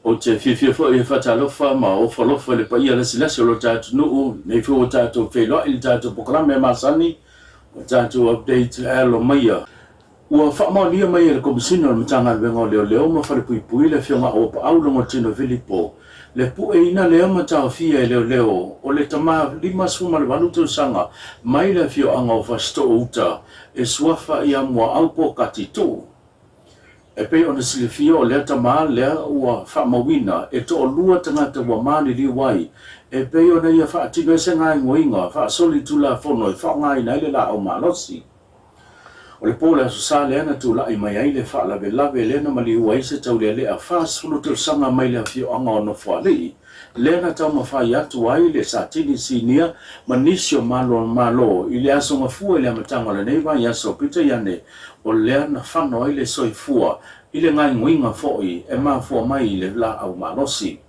o te fifia fo e fatalofa ma o falofa le paia le silasi o lo tātu nuu nei fo o tātu wheloa i tātu pokalame masani o tātu update alo maia. Ua whaamaonia mai le komisina o le matanga wenga o leo leo ma whare pui pui le whionga o pa au longa tino Filipo. Le pu e ina leo ma tau fia e leo leo o le tama lima suma le waluto sanga mai le fio anga o fasto uta e suafa i amua au po kati tu. E pei ona silifia o lea tama lea ua whaamawina e to o lua tangata ua mani li wai. E pei ona ia whaatino e se ngai ngoinga whaasoli tula fono e whaongai na ile la au malosi. O le pōle aso sa lea na tū lai mai ai le wha lawe lawe lea na mali ua ise tau lea lea whaas fulu te sanga mai lea fio anga o no whaalei. Lea na tau mawhai atu ai le sa tini sinia manisio malo i le aso ngafua i lea matanga le neiva i aso pita iane o lea na whano ai le soifua i le ngai nguinga foi e maa fua mai i le la au malosi.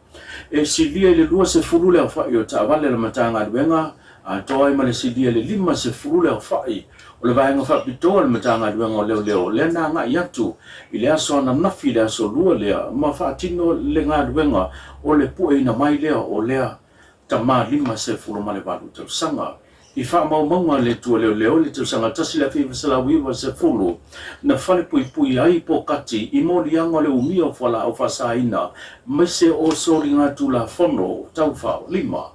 E silia i le lua se fulu lea whai o ta wale le matanga duenga a toa i ma le silia le lima se fulu lea whai o le vaenga whapitoa le matanga duenga o leo leo lea na ngā iatu i le aso ana nafi le aso lua lea ma whaatino le ngā duenga o le pue ina mai lea o lea tama lima se fulu ma le walu tau sanga. I wha maunga le tua leo leo le tau sanga tasi la whiwa sala wiwa se fulu na whale pui pui ai po kati i mori anga le umia o whala au whasaina mai se o sori ngā tula fono tau whao lima.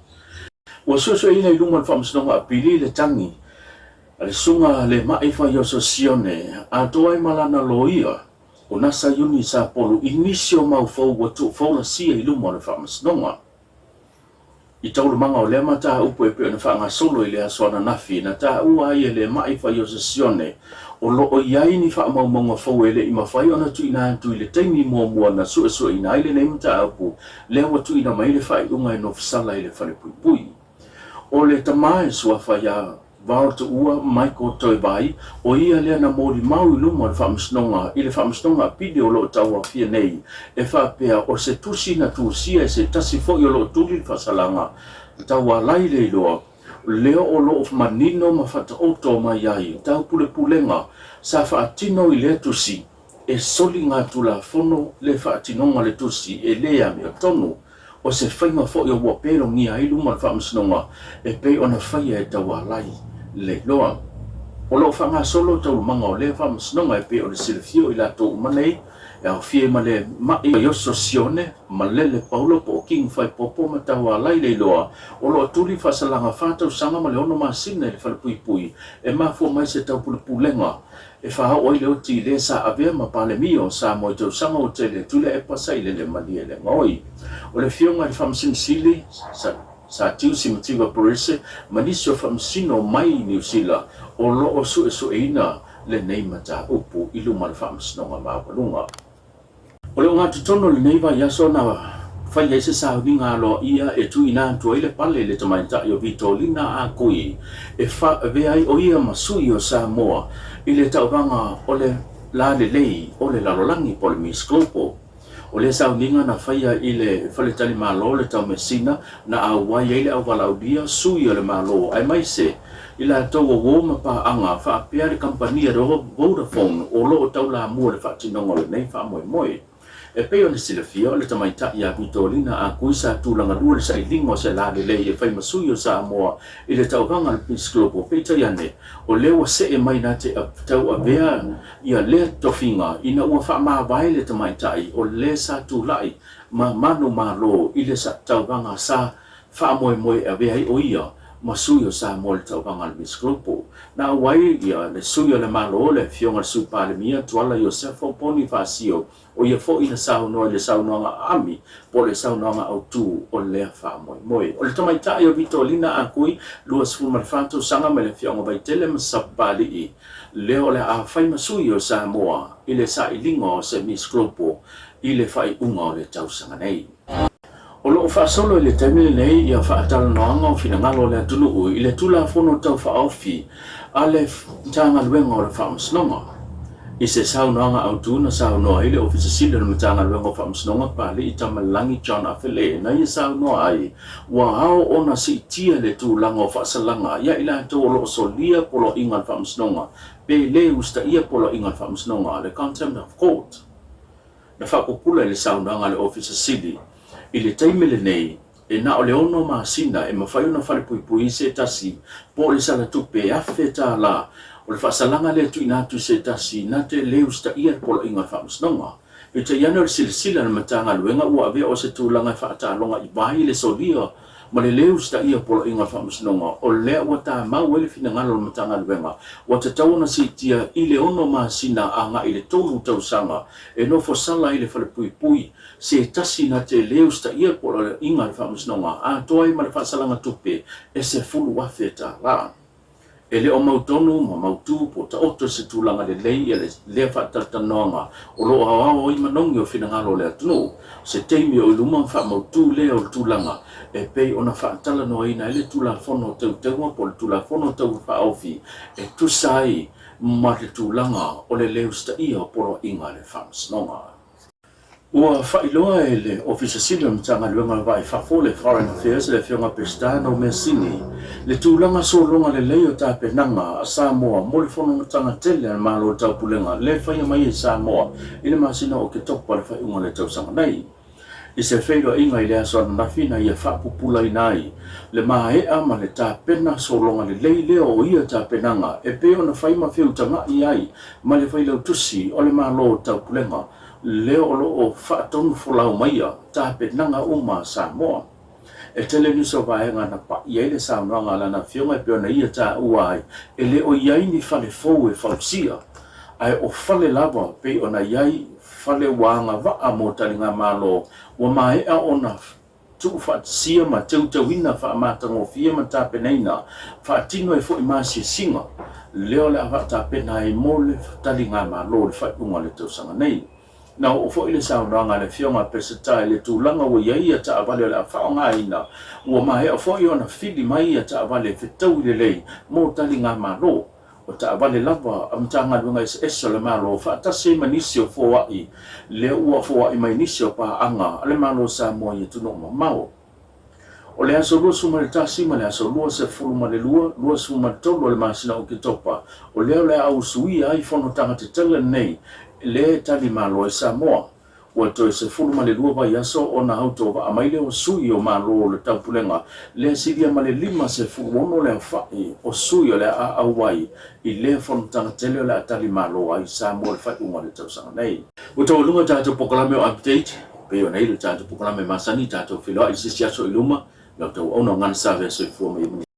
Ua suasua ina i lunga le whamasonga a pili le tangi ale sunga le maifa yo sosione a toa i malana loia o nasa yuni sa polu inisio mau fau watu fau la sia i lunga le whamasonga. I taulu manga o le mata upo e peo na whaanga solo i le aswana nafi na ta ua i le maifa yo sosione o lo o iai ni wha mau maunga fau ele i mawhai ona tu ina antu i le taimi mua na sua ina ile nei mta upu le watu ina mai le whai unga i no fsala i le whale pui pui. O le tamae suafa ya Valta ua Michael Toibai o ia lea na mori mau i luma le whamasnonga i le whamasnonga pide o loo taua fia nei e whapea o se tusi na tusia e se tasi fo i o loo tuli le whasalanga taua lai le iloa leo o loo manino ma whata oto mai ai tau pule pulenga sa whaatino i le tusi e soli ngā tula fono le whaatinonga le tusi e lea mea tonu o se whainga fo i o ua pero ngia i luma le whamasnonga e pei ona whaia e taua lai le loa. O lo whanga solo tau manga o le whamasnonga e pe o le silifio i la tō umanei e au fie ma le mai o sosione ma lele paulo po king fai popo ma tau a lai le loa o lo tuli whasalanga whātau sanga ma le ono masina i le whale pui pui e mafua mai se tau pulenga e whahau oi le oti le sa avea ma pale mio sa mo i tau sanga o te le tule e pasai le mali e le ngoi. O le fionga i whamasin sili sa tiu si mativa porese manisi o whamsino mai New Zealand o loo su eina le nei mata upu i luma le whamsinonga mawalunga. O leo ngā tutono le neiva yaso na whai eise sa huninga lo ia e tu ina antua ile pale le tamaita i o Vitolina a kui e veai o ia masui o Samoa i le tauranga o le la le lei o le lalolangi po le misklopo. O le sauninga na whaia i le whaletani malo le tau mesina na a wai eile au walaudia sui o le malo ai mai se i la tau o woma pa anga wha apea le kampania roho Vodafone o lo o tau la mua le whaatinonga le nei wha moe moe. E peo le silafia o le tamaita i a Vitolina a kuisa tūlanga rua le sa i lingo se la le lei e whai masui o Samoa i le tau vanga le Peace Global Peita iane o lewa se e mai na te tau a vea i a le tofinga ina ua wha maa vai le tamaita i o le sa tūlai ma manu ma lo i le sa tau vanga sa wha moe moe a vea i o ia masui o Samoa le tau vanga le Peace Global. Na wai i a le sui o le malo le fionga le supa le mia tuala i o sefo poni whaasio o ia fo ina saunoa le saunoanga ami po le saunoanga au tu o lea wha moe moe. O le tamaita i o Vitolina a kui lua sifun marifatu sanga me le fionga vaitele masapali i leo le a whai masui o Samoa i le sa ilingo o se Miss Globo i le whai unga o le tausanga nei. O loo whaasolo i le taimile nei i a whaatala noanga o finangalo le atunu i le tula fono tau whaofi a le tanga luenga o le whamasnonga. I se saunoanga au tūna saunoa i le ofisa sila na matanga luenga o whamasnonga pali i tamalangi John Afele na i saunoa ai wa hao ona si tia le tūlanga o whaasalanga ia ila tō o loo solia polo inga whamasnonga pe le usta ia polo inga whamasnonga le contempt of court. na whakopula le saunanga le officer sili i le taimele nei e na o le ono masina e mawhai ona whale pui se tasi po le sala tupe afe tā la o le whaasalanga le tu inatu se tasi na te leu sta ia polo inga whamasnonga e te iana le silasila na matanga luenga ua avea o se tūlanga e whaatalonga i vahi le solia ma le leu sta ia polo inga whamasnonga o lea ua tā mau ele fina ngalo le matanga luenga ua te tauna si tia i le ono masina a nga i le tonu tausanga e no fosala i le whale pui se tasi na te leu sta ia polo inga le whamasnonga a toa i ma le whaasalanga tupe e se fulu wafe tā la e le o mautonu ma mautu po ta oto se tūlanga le lei e le whaatatanoanga o lo awao i manongi o whinangalo le atunu se teimi o iluma wha mautu le o tūlanga e pei ona whaatala noa ina e le tūla whono tau taua po le tūla whono tau whaofi e tusai ma le tūlanga o le leu sta ia o polo inga le whamasnonga. Ua whailoa e le ofisa sila mtanga luenga vai whafole Foreign Affairs le whionga Pestano Messini le tūlanga solonga le leo tā penanga a Samoa mo le whono tanga tele na malo tau pulenga le whaia mai e Samoa i le masina o ke topa le whaiunga le tausanga nei. I se whairo inga i le aso na whina i a whapupula i nai le mahea ma le tā pena solonga le lei leo o ia tā penanga e peo na whaima whiutanga i ai ma le whailau tusi o le malo tau pulenga leo o whaatonu wholau maia tā penanga uma Samoa. E tele niso vaenga na pa i ele saunanga la na whionga peo na ia tā uai e leo iai ni whale fau e whausia ai o whale lava pe o na iai whale wanga wa mo talinga malo wa mai a ona tu whaatsia ma teutawina whaamatango fia ma tā penaina whaatino e fo i masi singa leo le awa tā pena e mole talinga malo le whaipunga le tausanga nei. Na o fo ile saunanga le whionga peseta le tūlanga wa iaia ta avale le whaonga ina ua mahe o fo i ona whili mai ta avale whetau le lei mo talinga malo o ta avale lava amtanga lunga esa le malo whaatase manisi o fōai le ua fōai mai nisi o paanga ale malo Samoa i tuno mamao o le aso lua suma le tasi ma le aso lua se fulu ma le lua suma le tolu le masina o ki topa o leo le au sui ai fono tanga te tala nei le tali malo e Samoa ua toi se fulu ma le lua vai aso o na auto wa amaile o sui o malo le taupulenga le siria ma le lima se fulu ono le awhai o sui o le a awai i le fono tanga tele o le tali malo ai Samoa le whai unga le tausanga nei. Uta ulunga tātou pokalame o update peo nei le tātou pokalame masani tātou whiloa i sisi aso iluma lau tau ono ngana save so i fuama i